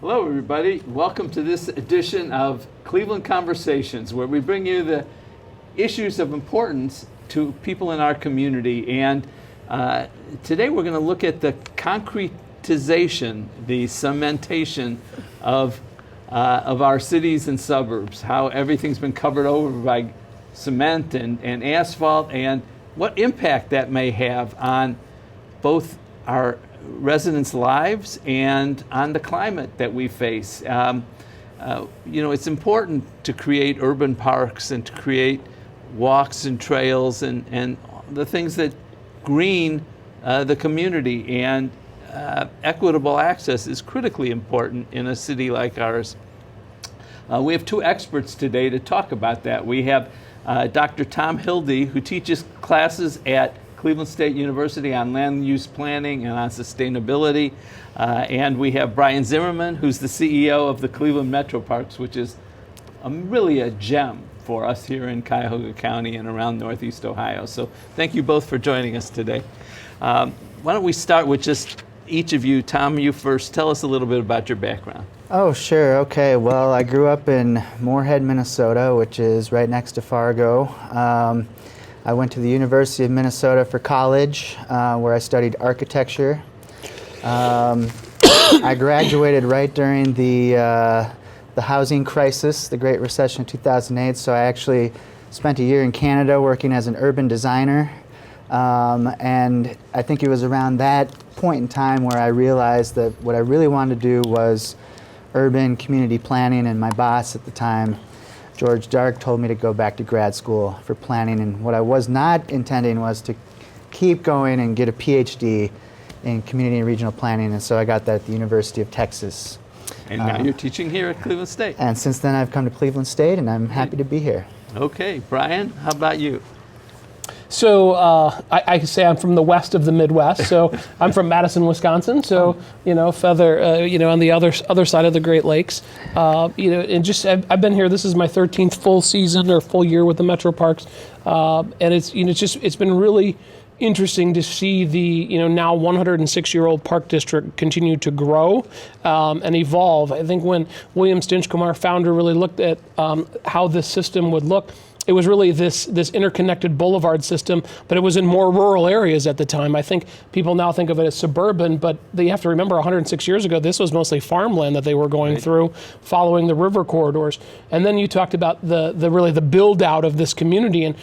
Hello, everybody. Welcome to this edition of Cleveland Conversations, where we bring you the issues of importance to people in our community. And today we're going to look at the concretization, the cementation of our cities and suburbs, how everything's been covered over by cement and asphalt, and what impact that may have on both our residents' lives and on the climate that we face. It's important to create urban parks and to create walks and trails and the things that green the community, and equitable access is critically important in a city like ours. We have two experts today to talk about that. We have Dr. Tom Hilde, who teaches classes at Cleveland State University on land use planning and on sustainability. And we have Brian Zimmerman, who's the CEO of the Cleveland Metroparks, which is really a gem for us here in Cuyahoga County and around Northeast Ohio. So thank you both for joining us today. Why don't we start with just each of you. Tom, you first. Tell us a little bit about your background. Oh, sure. Okay. Well, I grew up in Moorhead, Minnesota, which is right next to Fargo. I went to the University of Minnesota for college, where I studied architecture. I graduated right during the housing crisis, the Great Recession of 2008, so I actually spent a year in Canada working as an urban designer. And I think it was around that point in time where I realized that what I really wanted to do was urban community planning, and my boss at the time, George Dark, told me to go back to grad school for planning, and what I was not intending was to keep going and get a PhD in community and regional planning, and so I got that at the University of Texas. And now you're teaching here at Cleveland State. And since then I've come to Cleveland State, and I'm happy to be here. Okay, Brian, how about you? So I can say I'm from the west of the Midwest. So I'm from Madison, Wisconsin. So on the other side of the Great Lakes. And just I've been here. This is my 13th full season or full year with the Metroparks, and it's been really interesting to see the now 106-year-old park district continue to grow and evolve. I think when William Stinchcomb, our founder, really looked at how this system would look, it was really this interconnected boulevard system, but it was in more rural areas at the time. I think people now think of it as suburban, but you have to remember 106 years ago, this was mostly farmland that they were going through, following the river corridors. And then you talked about the build out of this community, and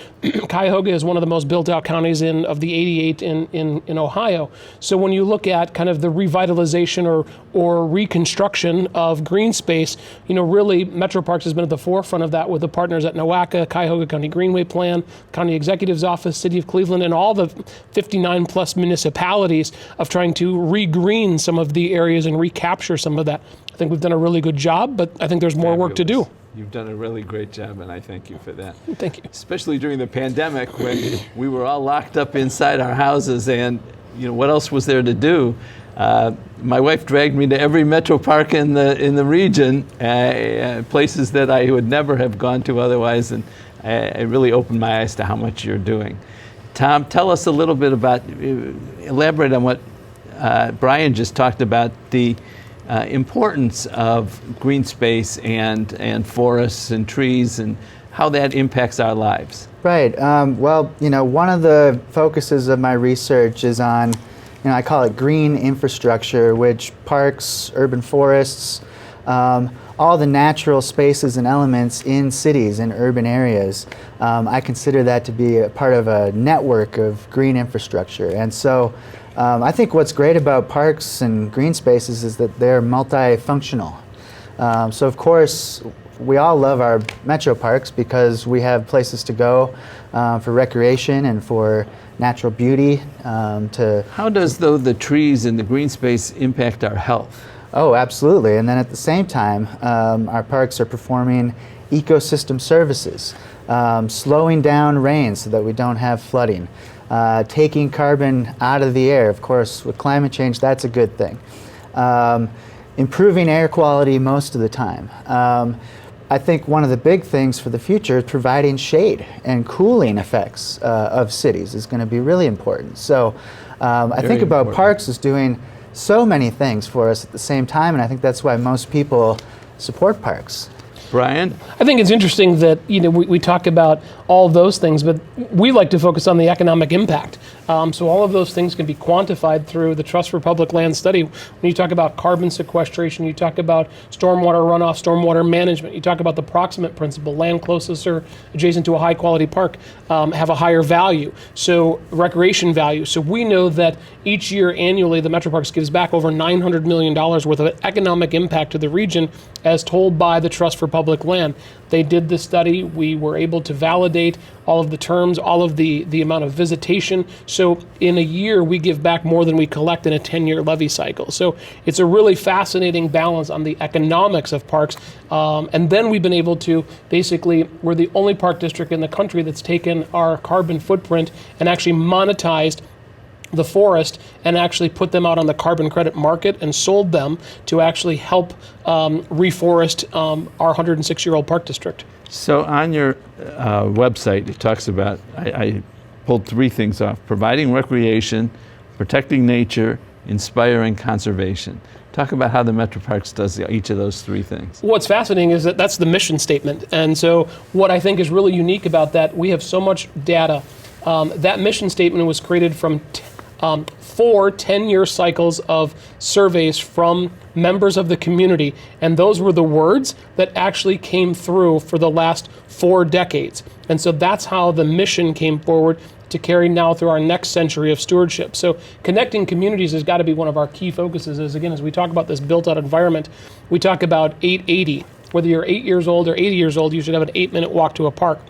Cuyahoga is one of the most built out counties of the 88 in Ohio. So when you look at kind of the revitalization or reconstruction of Greenspace, really Metroparks has been at the forefront of that with the partners at NOACA, Cuyahoga County Greenway Plan, County Executive's Office, City of Cleveland, and all the 59 plus municipalities of trying to re-green some of the areas and recapture some of that. I think we've done a really good job, but I think there's more work to do. You've done a really great job, and I thank you for that. Thank you. Especially during the pandemic when we were all locked up inside our houses, and what else was there to do? My wife dragged me to every Metro Park in the region, places that I would never have gone to otherwise, and it really opened my eyes to how much you're doing. Tom, tell us a little bit elaborate on what Brian just talked about, the importance of green space and forests and trees and how that impacts our lives. Right. One of the focuses of my research is on, I call it green infrastructure, which parks, urban forests, all the natural spaces and elements in cities and urban areas. I consider that to be a part of a network of green infrastructure. And so I think what's great about parks and green spaces is that they're multifunctional. So of course, we all love our metro parks because we have places to go for recreation and for natural beauty. How does, though, the trees and the green space impact our health? Oh, absolutely. And then at the same time, our parks are performing ecosystem services, slowing down rain so that we don't have flooding, taking carbon out of the air. Of course, with climate change, that's a good thing. Improving air quality most of the time. I think one of the big things for the future is providing shade and cooling effects of cities is going to be really important. So I think about parks as doing so many things for us at the same time, and I think that's why most people support parks. Brian? I think it's interesting that we talk about all of those things, but we like to focus on the economic impact. So all of those things can be quantified through the Trust for Public Land study. When you talk about carbon sequestration, you talk about stormwater runoff, stormwater management, you talk about the proximate principle, land closest or adjacent to a high quality park have a higher value, so recreation value. So we know that each year annually the Metroparks gives back over $900 million worth of economic impact to the region as told by the Trust for Public Land. They did the study. We were able to validate all of the terms, all of the amount of visitation. So in a year, we give back more than we collect in a 10-year levy cycle. So it's a really fascinating balance on the economics of parks. And then we've been able to basically, we're the only park district in the country that's taken our carbon footprint and actually monetized the forest and actually put them out on the carbon credit market and sold them to actually help reforest our 106-year-old park district. So on your website, it talks about, I pulled 3 things off: providing recreation, protecting nature, inspiring conservation. Talk about how the Metroparks does each of those 3 things. What's fascinating is that that's the mission statement. And so what I think is really unique about that, we have so much data. That mission statement was created from 4 10-year cycles of surveys from members of the community, and those were the words that actually came through for the last 4 decades. And so that's how the mission came forward to carry now through our next century of stewardship. So connecting communities has got to be one of our key focuses. As we talk about this built-out environment, we talk about 880. Whether you're 8 years old or 80 years old, you should have an 8-minute walk to a park.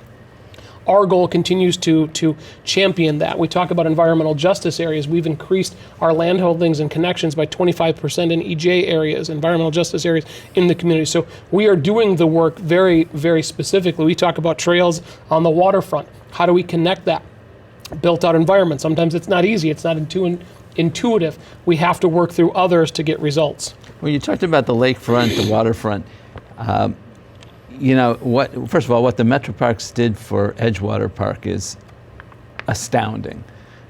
Our goal continues to champion that. We talk about environmental justice areas. We've increased our land holdings and connections by 25% in EJ areas, environmental justice areas in the community. So we are doing the work very, very specifically. We talk about trails on the waterfront. How do we connect that? Built out environment. Sometimes it's not easy. It's not intuitive. We have to work through others to get results. Well, you talked about the lakefront, the waterfront. First of all, what the Metroparks did for Edgewater Park is astounding.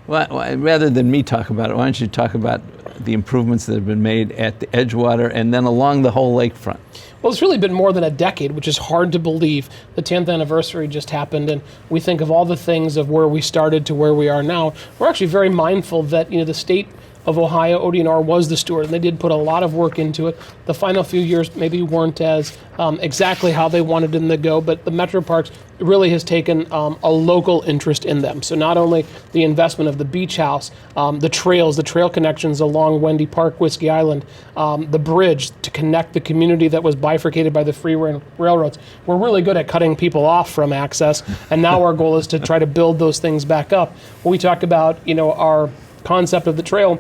Well, rather than me talk about it, why don't you talk about the improvements that have been made at the Edgewater and then along the whole lakefront? Well, it's really been more than a decade, which is hard to believe. The 10th anniversary just happened, and we think of all the things of where we started to where we are now. We're actually very mindful that the state of Ohio, ODNR was the steward, and they did put a lot of work into it. The final few years maybe weren't as exactly how they wanted them to go, but the Metroparks really has taken a local interest in them. So not only the investment of the beach house, the trails, the trail connections along Wendy Park, Whiskey Island, the bridge to connect the community that was bifurcated by the free railroads. We're really good at cutting people off from access, and now our goal is to try to build those things back up. When we talk about our concept of the trail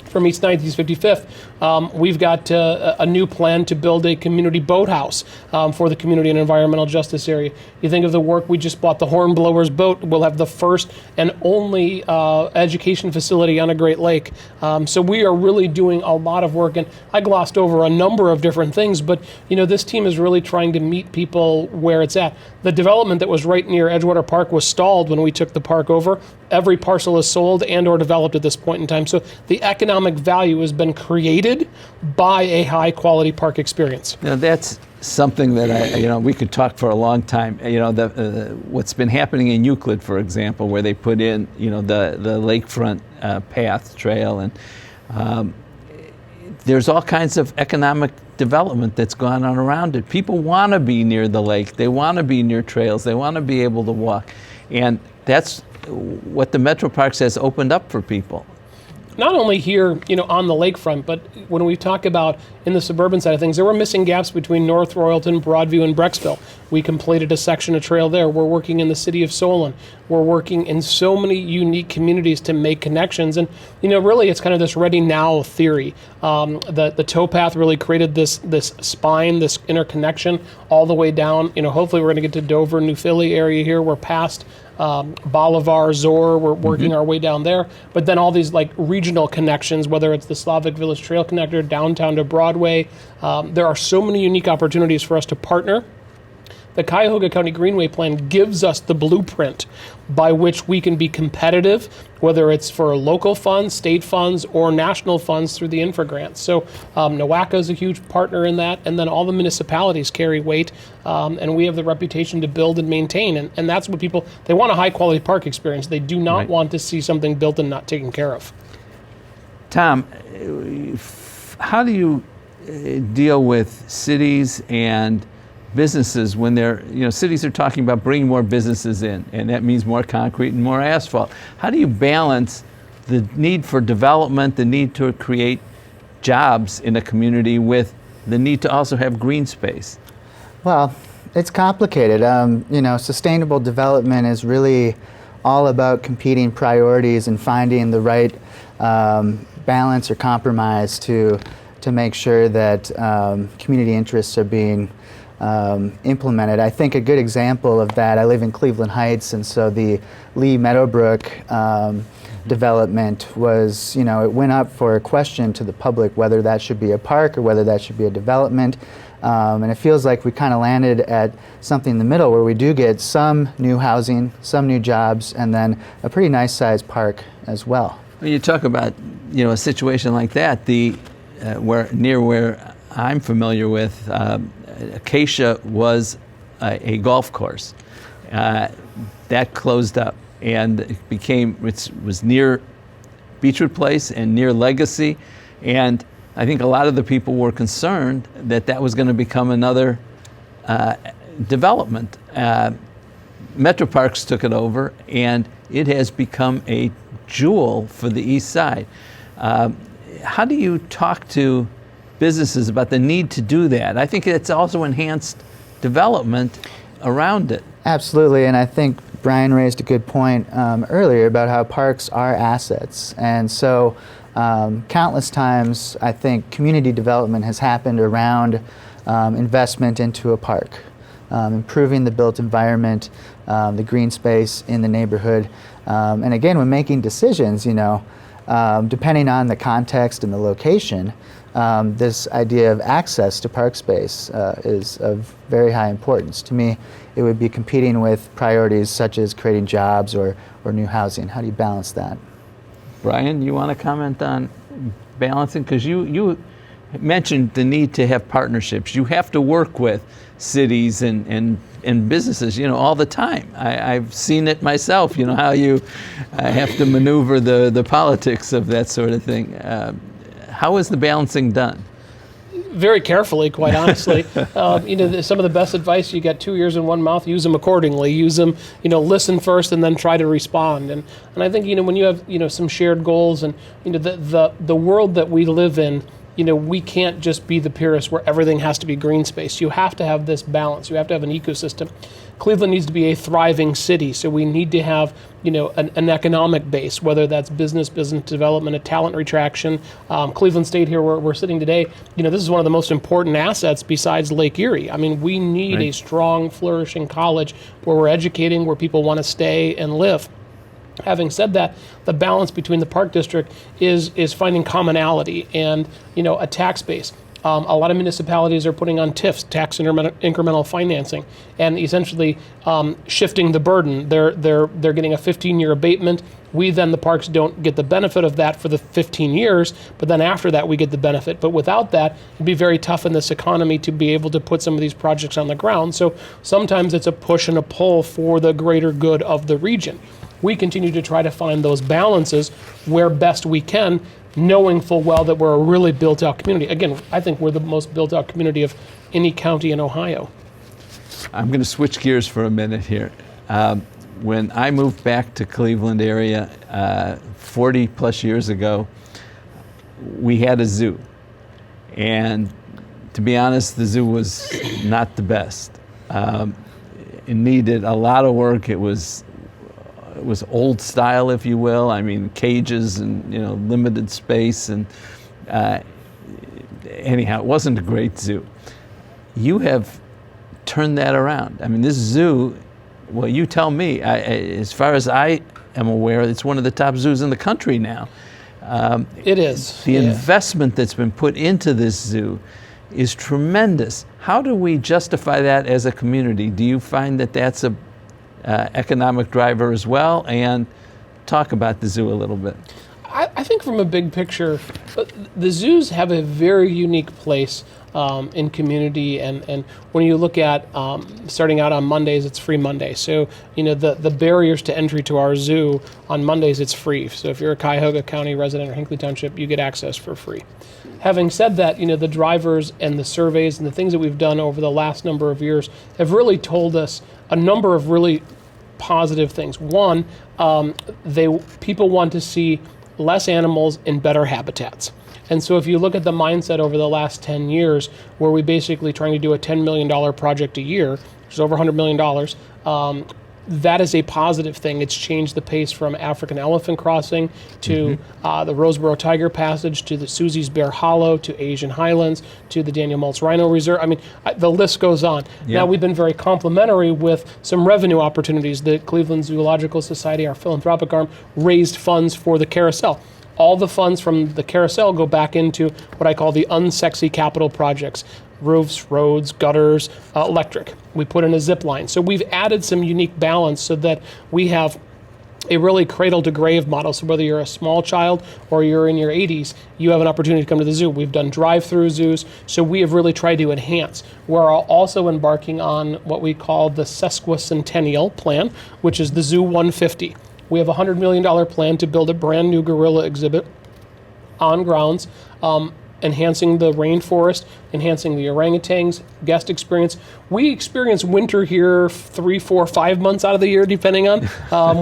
from East 9th, East 55th, we've got a new plan to build a community boathouse for the community and environmental justice area. You think of the work we just bought, the Hornblowers boat. We'll have the first and only education facility on a Great Lake. So we are really doing a lot of work, and I glossed over a number of different things, but this team is really trying to meet people where it's at. The development that was right near Edgewater Park was stalled when we took the park over. Every parcel is sold and or developed at this point in time. So the economic value has been created by a high quality park experience. Now that's something that we could talk for a long time. What's been happening in Euclid, for example, where they put in the lakefront path trail, and there's all kinds of economic development that's gone on around it. People want to be near the lake. They want to be near trails. They want to be able to walk, and that's what the Metroparks has opened up for people. Not only here, on the lakefront, but when we talk about in the suburban side of things, there were missing gaps between North Royalton, Broadview, and Brecksville. We completed a section of trail there. We're working in the city of Solon. We're working in so many unique communities to make connections. And, really it's kind of this ready now theory. The towpath really created this spine, this interconnection all the way down. Hopefully we're going to get to Dover, New Philly area here. We're past Bolivar, Zor, we're working our way down there. But then all these regional connections, whether it's the Slavic Village Trail Connector, downtown to Broadway. There are so many unique opportunities for us to partner The Cuyahoga County Greenway Plan gives us the blueprint by which we can be competitive, whether it's for local funds, state funds, or national funds through the infra grants. So NOACA is a huge partner in that, and then all the municipalities carry weight, and we have the reputation to build and maintain, and that's what people, they want a high quality park experience. They do not want to see something built and not taken care of. Tom, how do you deal with cities and businesses when they're, cities are talking about bringing more businesses in, and that means more concrete and more asphalt. How do you balance the need for development, the need to create jobs in a community with the need to also have green space? Well, it's complicated. Sustainable development is really all about competing priorities and finding the right balance or compromise to make sure that community interests are being implemented. I think a good example of that, I live in Cleveland Heights, and so the Lee Meadowbrook development was, it went up for a question to the public whether that should be a park or whether that should be a development. And it feels like we kind of landed at something in the middle where we do get some new housing, some new jobs, and then a pretty nice sized park as well. When you talk about, a situation like that, where I'm familiar with, Acacia was a golf course. That closed up, and it was near Beechwood Place and near Legacy, and I think a lot of the people were concerned that was going to become another development. Metroparks took it over, and it has become a jewel for the East Side. How do you talk to businesses about the need to do that? I think it's also enhanced development around it. Absolutely, and I think Brian raised a good point earlier about how parks are assets. And so countless times I think community development has happened around investment into a park, improving the built environment, the green space in the neighborhood. And again, when making decisions, depending on the context and the location, this idea of access to park space is of very high importance. To me, it would be competing with priorities such as creating jobs or new housing. How do you balance that? Brian, you want to comment on balancing? Because you mentioned the need to have partnerships. You have to work with cities and businesses, all the time. I've seen it myself, how you have to maneuver the politics of that sort of thing. How is the balancing done? Very carefully, quite honestly. Some of the best advice, you get 2 ears in one mouth, use them accordingly. Use them, listen first and then try to respond. And I think, when you have, some shared goals and, the world that we live in, we can't just be the purist where everything has to be green space. You have to have this balance. You have to have an ecosystem. Cleveland needs to be a thriving city, so we need to have, an economic base, whether that's business development, a talent retraction. Cleveland State here, where we're sitting today, this is one of the most important assets besides Lake Erie. I mean, we need a strong, flourishing college where we're educating, where people want to stay and live. Having said that, the balance between the park district is finding commonality and a tax base. A lot of municipalities are putting on TIFs, tax incremental financing, and essentially shifting the burden. They're getting a 15-year abatement. We then, the parks, don't get the benefit of that for the 15 years, but then after that we get the benefit. But without that, it'd be very tough in this economy to be able to put some of these projects on the ground. So sometimes it's a push and a pull for the greater good of the region. We continue to try to find those balances where best we can, knowing full well that we're a really built-out community. Again, I think we're the most built-out community of any county in Ohio. I'm going to switch gears for a minute here. When I moved back to Cleveland area 40 plus years ago, we had a zoo. And to be honest, the zoo was not the best. It needed a lot of work. It was old style, if you will. I mean, cages and limited space, and anyhow, it wasn't a great zoo. You have turned that around. I mean, this zoo, well, you tell me. As far as I am aware, it's one of the top zoos in the country now. It is. The investment that's been put into this zoo is tremendous. How do we justify that as a community? Do you find that that's a economic driver as well? And talk about the zoo a little bit. I think from a big picture, the zoos have a very unique place in community, and when you look at starting out on Mondays, it's free Monday. So the barriers to entry to our zoo on Mondays, it's free. So if you're a Cuyahoga County resident or Hinckley Township, you get access for free. Having said that, the drivers and the surveys and the things that we've done over the last number of years have really told us a number of really positive things. One, people want to see less animals in better habitats. And so if you look at the mindset over the last 10 years, where we basically trying to do a $10 million project a year, which is over $100 million, that is a positive thing. It's changed the pace from African elephant crossing to the Roseboro Tiger Passage to the Susie's Bear Hollow to Asian Highlands to the Daniel Maltz Rhino Reserve. I mean, the list goes on. Yeah. Now, we've been very complimentary with some revenue opportunities. The Cleveland Zoological Society, our philanthropic arm, raised funds for the carousel. All the funds from the carousel go back into what I call the unsexy capital projects: roofs, roads, gutters, electric. We put in a zip line. So we've added some unique balance so that we have a really cradle to grave model. So whether you're a small child or you're in your 80s, you have an opportunity to come to the zoo. We've done drive-through zoos. So we have really tried to enhance. We're also embarking on what we call the sesquicentennial plan, which is the Zoo 150. We have a $100 million plan to build a brand new gorilla exhibit on grounds, enhancing the rainforest, enhancing the orangutans, guest experience. We experience winter here 3, 4, 5 months out of the year, depending on.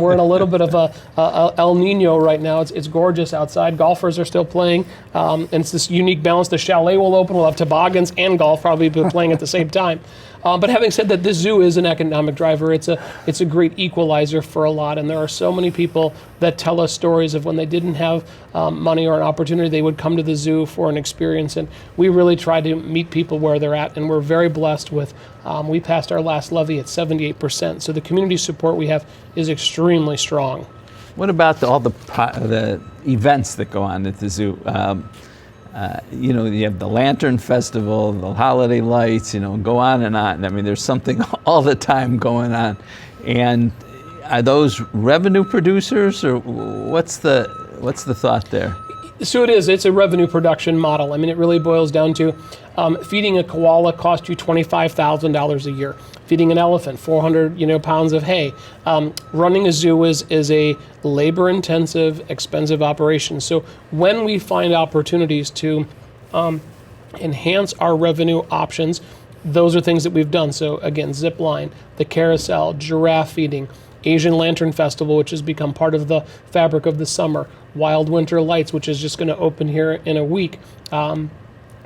We're in a little bit of a El Nino right now. It's gorgeous outside. Golfers are still playing, and it's this unique balance. The chalet will open. We'll have toboggans and golf probably playing at the same time. But having said that, this zoo is an economic driver. It's a great equalizer for a lot, and there are so many people that tell us stories of when they didn't have money or an opportunity, they would come to the zoo for an experience, and we really try to meet people where they're at, and we're very blessed with, we passed our last levy at 78%, so the community support we have is extremely strong. What about all the events that go on at the zoo? You have the Lantern Festival, the holiday lights, go on and on. I mean, there's something all the time going on. And are those revenue producers, or what's the thought there? So it's a revenue production model. I mean, it really boils down to feeding a koala costs you $25,000 a year. Feeding an elephant, 400 pounds of hay. Running a zoo is a labor-intensive, expensive operation. So when we find opportunities to enhance our revenue options, those are things that we've done. So again, zip line, the carousel, giraffe feeding, Asian Lantern Festival, which has become part of the fabric of the summer, Wild Winter Lights, which is just going to open here in a week,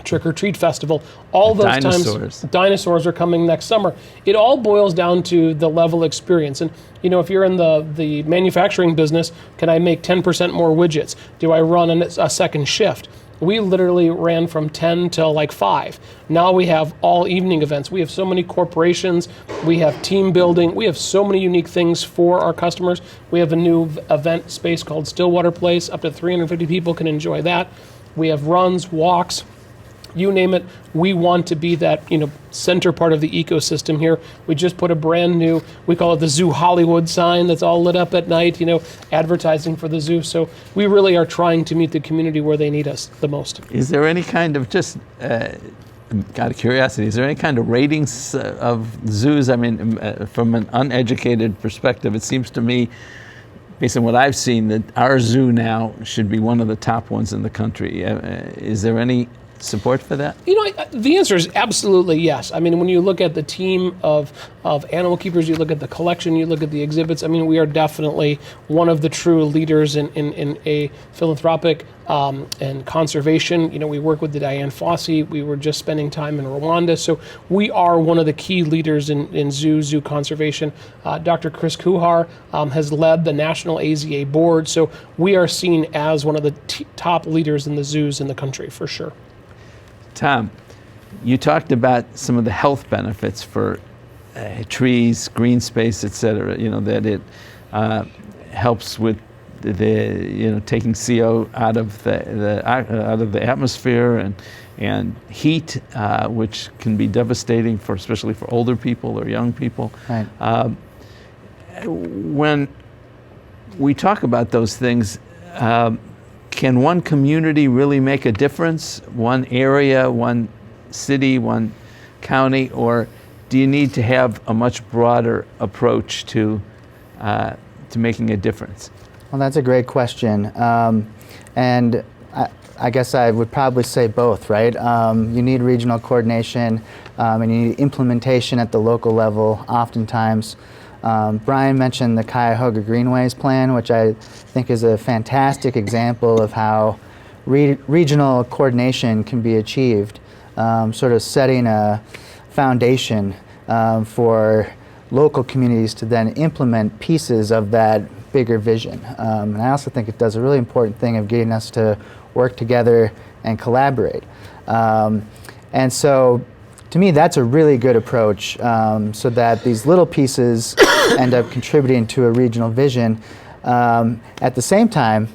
Trick or Treat Festival. All those times, dinosaurs are coming next summer. It all boils down to the level experience. And if you're in the manufacturing business, can I make 10% more widgets? Do I run a second shift? We literally ran from 10 till like 5. Now we have all evening events. We have so many corporations. We have team building. We have so many unique things for our customers. We have a new event space called Stillwater Place. Up to 350 people can enjoy that. We have runs, walks, you name it. We want to be that center part of the ecosystem here. We just put a brand new, we call it the Zoo Hollywood sign that's all lit up at night, advertising for the zoo. So we really are trying to meet the community where they need us the most. Is there any kind of, just out of curiosity, is there any kind of ratings of zoos? I mean, from an uneducated perspective, it seems to me, based on what I've seen, that our zoo now should be one of the top ones in the country. Is there any support for that? The answer is absolutely yes. I mean, when you look at the team of animal keepers, you look at the collection, you look at the exhibits, I mean, we are definitely one of the true leaders in a philanthropic and conservation. We work with the Diane Fossey. We were just spending time in Rwanda. So we are one of the key leaders in zoo conservation. Dr. Chris Kuhar has led the National AZA board. So we are seen as one of the top leaders in the zoos in the country, for sure. Tom, you talked about some of the health benefits for trees, green space, et cetera, that it helps with the taking CO out of the atmosphere, and heat, which can be devastating for especially for older people or young people. Right. When we talk about those things, can one community really make a difference? One area, one city, one county, or do you need to have a much broader approach to making a difference? Well, that's a great question. And I guess I would probably say both, right? You need regional coordination and you need implementation at the local level oftentimes. Brian mentioned the Cuyahoga Greenways plan, which I think is a fantastic example of how regional coordination can be achieved, sort of setting a foundation for local communities to then implement pieces of that bigger vision. And I also think it does a really important thing of getting us to work together and collaborate. And so to me, that's a really good approach, so that these little pieces end up contributing to a regional vision. At the same time,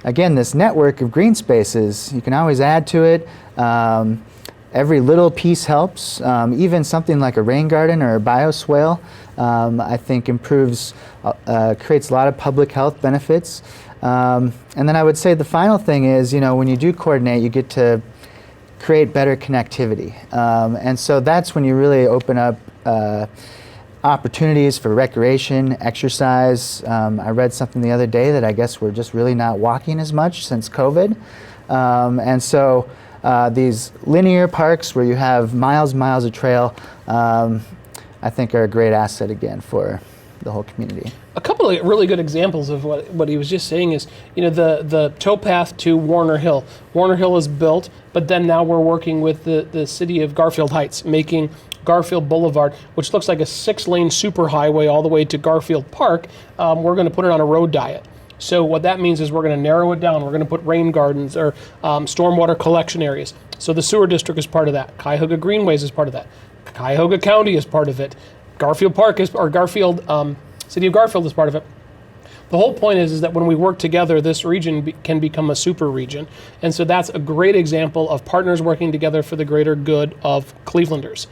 again, this network of green spaces, you can always add to it. Every little piece helps. Even something like a rain garden or a bioswale, I think improves, creates a lot of public health benefits. And then I would say the final thing is, when you do coordinate, you get to create better connectivity. And so that's when you really open up opportunities for recreation, exercise. I read something the other day that I guess we're just really not walking as much since COVID. And so these linear parks where you have miles and miles of trail, I think are a great asset again for the whole community. A couple of really good examples of what he was just saying is, the towpath to Warner Hill. Warner Hill is built, but then now we're working with the city of Garfield Heights, making Garfield Boulevard, which looks like a 6-lane superhighway all the way to Garfield Park. We're going to put it on a road diet. So what that means is we're going to narrow it down. We're going to put rain gardens or stormwater collection areas. So the sewer district is part of that. Cuyahoga Greenways is part of that. Cuyahoga County is part of it. Garfield Park is, or Garfield, City of Garfield is part of it. The whole point is that when we work together, this region can become a super region. And so that's a great example of partners working together for the greater good of Clevelanders.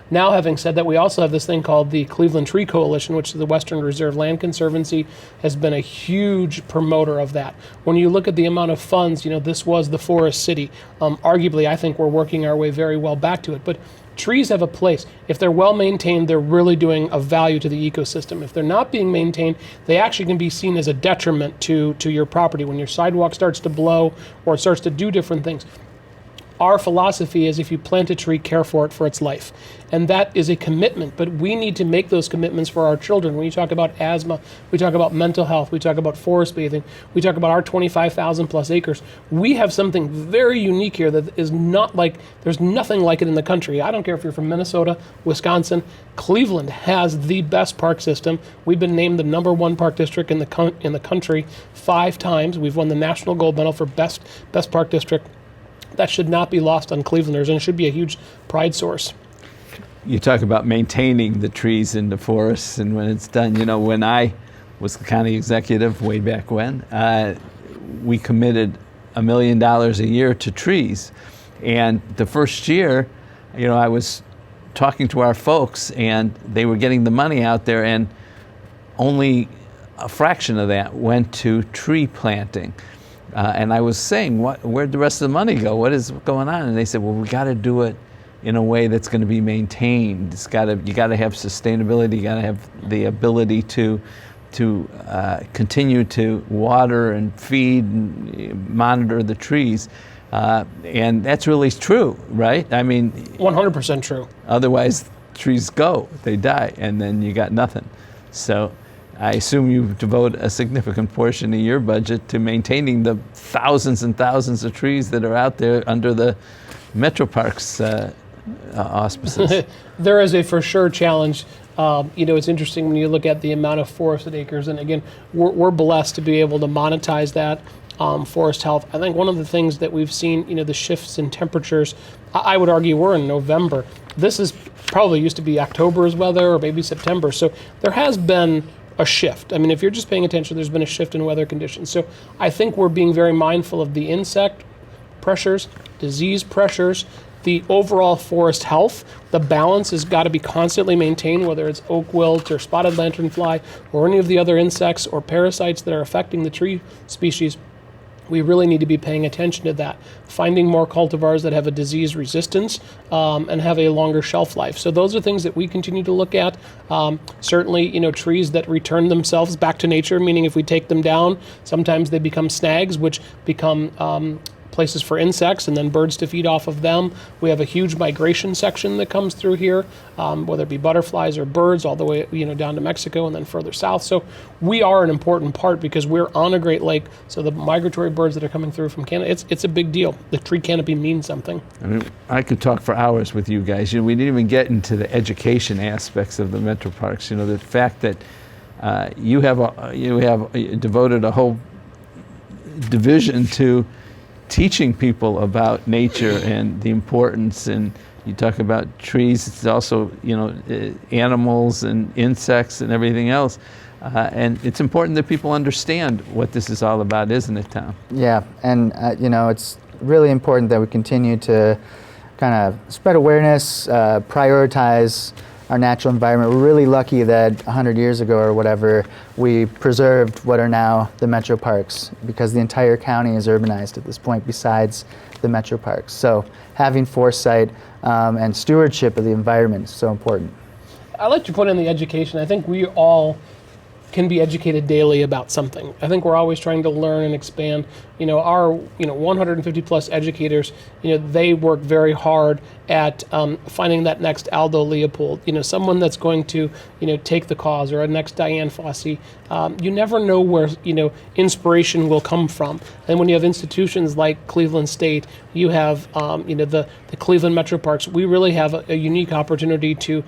Now, having said that, we also have this thing called the Cleveland Tree Coalition, which the Western Reserve Land Conservancy has been a huge promoter of that. When you look at the amount of funds, this was the forest city. Arguably, I think we're working our way very well back to it. But trees have a place. If they're well maintained, they're really doing a value to the ecosystem. If they're not being maintained, they actually can be seen as a detriment to your property. When your sidewalk starts to blow or it starts to do different things, our philosophy is if you plant a tree, care for it for its life. And that is a commitment, but we need to make those commitments for our children. When you talk about asthma, we talk about mental health, we talk about forest bathing, we talk about our 25,000 plus acres. We have something very unique here that is not like, there's nothing like it in the country. I don't care if you're from Minnesota, Wisconsin, Cleveland has the best park system. We've been named the #1 park district in the country 5 times. We've won the National Gold Medal for best park district. That should not be lost on Clevelanders, and it should be a huge pride source. You talk about maintaining the trees in the forests, and when it's done, when I was the county executive way back when, we committed $1 million a year to trees. And the first year, I was talking to our folks, and they were getting the money out there, and only a fraction of that went to tree planting. And I was saying, where'd the rest of the money go? What is going on? And they said, well, we got to do it in a way that's going to be maintained. You got to have sustainability. You got to have the ability to continue to water and feed and monitor the trees. And that's really true, right? I mean, 100% true. Otherwise, trees go, they die, and then you got nothing. So I assume you devote a significant portion of your budget to maintaining the thousands and thousands of trees that are out there under the Metroparks auspices. There is a for sure challenge. It's interesting when you look at the amount of forested acres, and again, we're blessed to be able to monetize that forest health. I think one of the things that we've seen, the shifts in temperatures, I would argue we're in November. This is probably used to be October's weather or maybe September. So there has been a shift. I mean, if you're just paying attention, there's been a shift in weather conditions. So I think we're being very mindful of the insect pressures, disease pressures, the overall forest health. The balance has got to be constantly maintained, whether it's oak wilt or spotted lanternfly or any of the other insects or parasites that are affecting the tree species. We really need to be paying attention to that, finding more cultivars that have a disease resistance and have a longer shelf life. So those are things that we continue to look at. Certainly, trees that return themselves back to nature, meaning if we take them down, sometimes they become snags, which become places for insects and then birds to feed off of them. We have a huge migration section that comes through here, whether it be butterflies or birds, all the way down to Mexico and then further south. So we are an important part because we're on a Great Lake. So the migratory birds that are coming through from Canada, it's a big deal. The tree canopy means something. I mean, I could talk for hours with you guys. We didn't even get into the education aspects of the Metroparks. The fact that you have devoted a whole division to teaching people about nature and the importance, and you talk about trees, it's also animals and insects and everything else, and it's important that people understand what this is all about, isn't it, Tom? Yeah, and it's really important that we continue to kind of spread awareness, prioritize our natural environment. We're really lucky that 100 years ago or whatever, we preserved what are now the Metroparks, because the entire county is urbanized at this point besides the Metroparks. So having foresight and stewardship of the environment is so important. I like to put in the education. I think we all can be educated daily about something. I think we're always trying to learn and expand. Our 150 plus educators, they work very hard at finding that next Aldo Leopold, someone that's going to, take the cause, or a next Diane Fossey. You never know where, inspiration will come from. And when you have institutions like Cleveland State, you have, the Cleveland Metroparks, we really have a unique opportunity to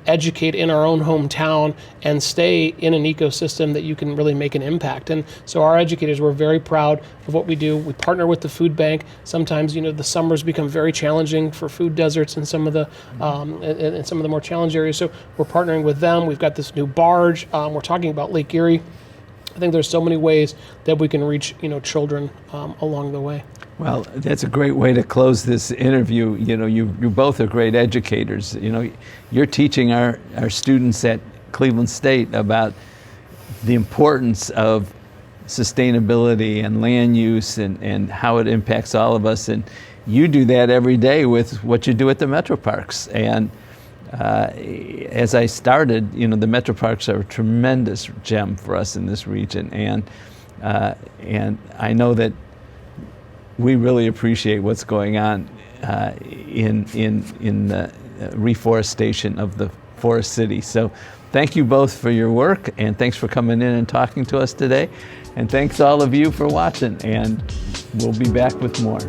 educate in our own hometown and stay in an ecosystem that you can really make an impact. And so our educators, we're very proud of what we do. We partner with the food bank. Sometimes, the summers become very challenging for food deserts in some of the in some of the more challenged areas. So we're partnering with them. We've got this new barge. We're talking about Lake Erie. I think there's so many ways that we can reach, children along the way. Well, that's a great way to close this interview. You both are great educators. You're teaching our students at Cleveland State about the importance of sustainability and land use and how it impacts all of us. And you do that every day with what you do at the Metroparks. And as I started, the Metroparks are a tremendous gem for us in this region. And I know that we really appreciate what's going on in the reforestation of the forest city. So thank you both for your work, and thanks for coming in and talking to us today. And thanks all of you for watching, and we'll be back with more.